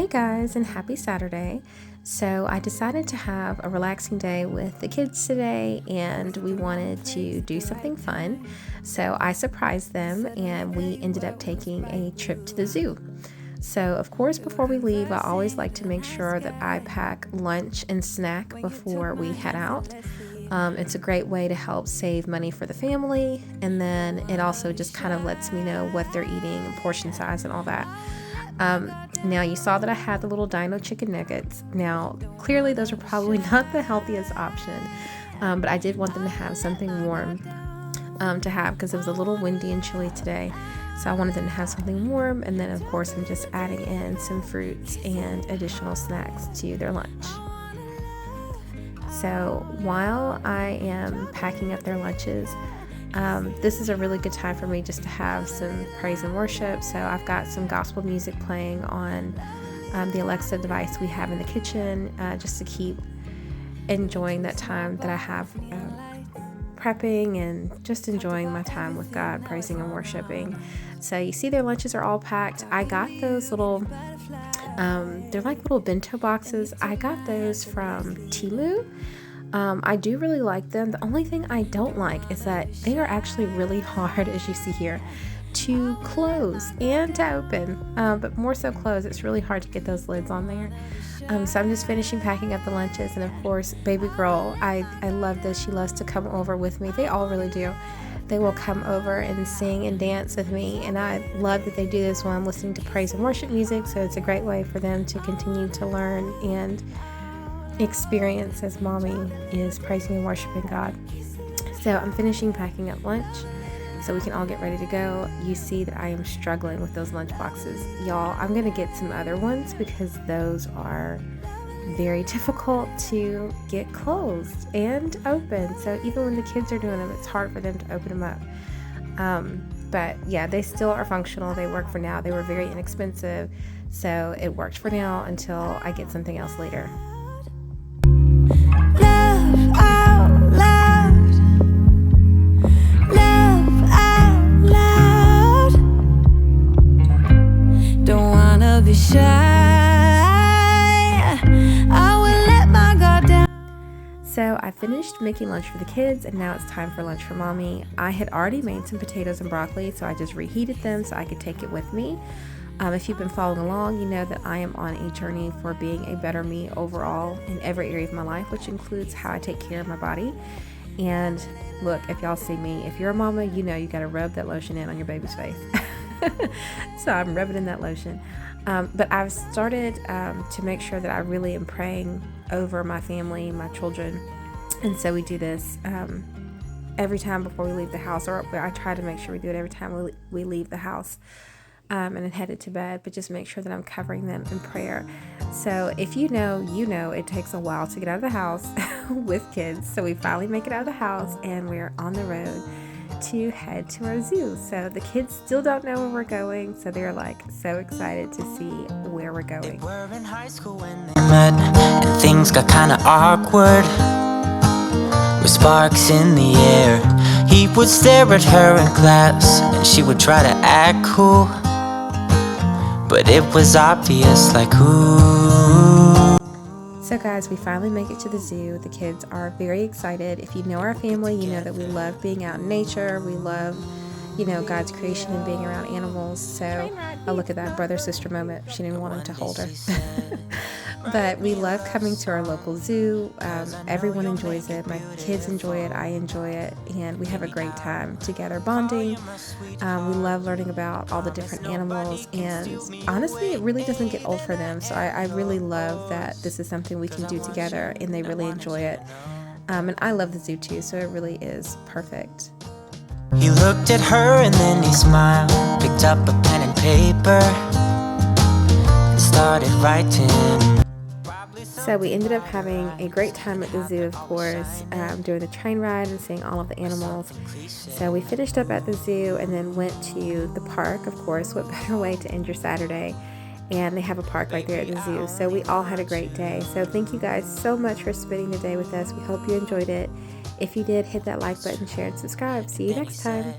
Hey guys, and happy Saturday. So I decided to have a relaxing day with the kids today, and we wanted to do something fun. So I surprised them and we ended up taking a trip to the zoo. So of course, before we leave, I always like to make sure that I pack lunch and snack before we head out. It's a great way to help save money for the family, and then it also just kind of lets me know what they're eating and portion size and all that. Now you saw that I had the little dino chicken nuggets. Now clearly those are probably not the healthiest option, but I did want them to have something warm to have because it was a little windy and chilly today. So I wanted them to have something warm, and then of course I'm just adding in some fruits and additional snacks to their lunch. So while I am packing up their lunches, this is a really good time for me just to have some praise and worship. So I've got some gospel music playing on the Alexa device we have in the kitchen, just to keep enjoying that time that I have prepping and just enjoying my time with God, praising and worshiping. So you see their lunches are all packed. I got those little, they're like little bento boxes. I got those from Temu. I do really like them. The only thing I don't like is that they are actually really hard, as you see here, to close and to open, but more so close. It's really hard to get those lids on there. So I'm just finishing packing up the lunches, and of course, baby girl, I love this. She loves to come over with me. They all really do. They will come over and sing and dance with me, and I love that they do this while I'm listening to praise and worship music, so it's a great way for them to continue to learn and experience as mommy is praising and worshiping God. So I'm finishing packing up lunch so we can all get ready to go. You see that I am struggling with those lunch boxes. Y'all, I'm going to get some other ones because those are very difficult to get closed and open. So even when the kids are doing them, it's hard for them to open them up. But yeah, they still are functional. They work for now. They were very inexpensive, so it worked for now until I get something else later. Love out loud. Love out loud. Don't wanna be shy. I will let my guard down. So I finished making lunch for the kids, and now it's time for lunch for mommy. I had already made some potatoes and broccoli, so I just reheated them so I could take it with me. If you've been following along, you know that I am on a journey for being a better me overall in every area of my life, which includes how I take care of my body. And look, if y'all see me, if you're a mama, you know you got to rub that lotion in on your baby's face. So I'm rubbing in that lotion. But I've started to make sure that I really am praying over my family, my children. And so we do this every time before we leave the house, or I try to make sure we do it every time we leave the house. And then headed to bed, but just make sure that I'm covering them in prayer. So if you know, it takes a while to get out of the house with kids. So we finally make it out of the house, and we're on the road to head to our zoo. So the kids still don't know where we're going, so they're like so excited to see where we're going. They were in high school when they met, and things got kinda awkward. With sparks in the air, he would stare at her in class, and she would try to act cool. But it was obvious, like, ooh. So guys, we finally make it to the zoo. The kids are very excited. If you know our family, you know that we love being out in nature. We love, God's creation and being around animals. So, oh, look at that brother-sister moment. She didn't want him to hold her. But we love coming to our local zoo. Everyone enjoys it. My kids enjoy it. I enjoy it. And we have a great time together bonding. We love learning about all the different animals. And honestly, it really doesn't get old for them. So I really love that this is something we can do together, and they really enjoy it. And I love the zoo too, so it really is perfect. He looked at her and then he smiled, picked up a pen and paper, and started writing. So we ended up having a great time at the zoo, of course, doing the train ride and seeing all of the animals. So we finished up at the zoo and then went to the park, of course. What better way to end your Saturday? And they have a park right there at the zoo. So we all had a great day. So thank you guys so much for spending the day with us. We hope you enjoyed it. If you did, hit that like button, share, and subscribe. See you next time.